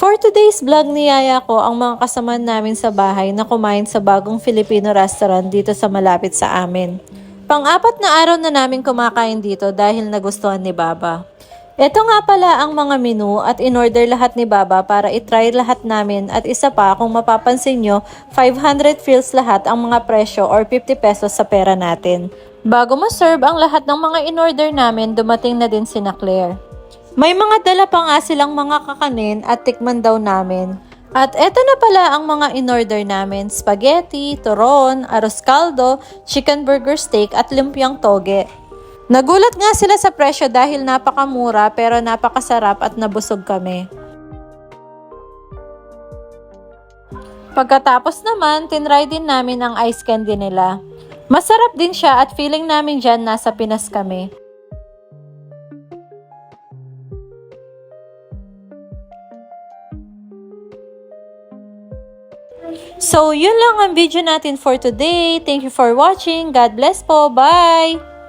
For today's vlog, niyaya ko ang mga kasamahan namin sa bahay na kumain sa bagong Filipino restaurant dito sa malapit sa amin. Pang-apat na araw na namin kumakain dito dahil nagustuhan ni Baba. Ito nga pala ang mga menu at in-order lahat ni Baba para itry lahat namin at isa pa kung mapapansin nyo, 500 fills lahat ang mga presyo or 50 pesos sa pera natin. Bago ma-serve ang lahat ng mga in-order namin, dumating na din sina Claire. May mga dala pa nga silang mga kakanin at tikman daw namin. At eto na pala ang mga in-order namin, spaghetti, turon, arroz caldo, chicken burger steak at lumpiang toge. Nagulat nga sila sa presyo dahil napakamura pero napakasarap at nabusog kami. Pagkatapos naman, tinry din namin ang ice candy nila. Masarap din siya at feeling namin dyan nasa Pinas kami. So, yun lang ang video natin for today. Thank you for watching. God bless po. Bye!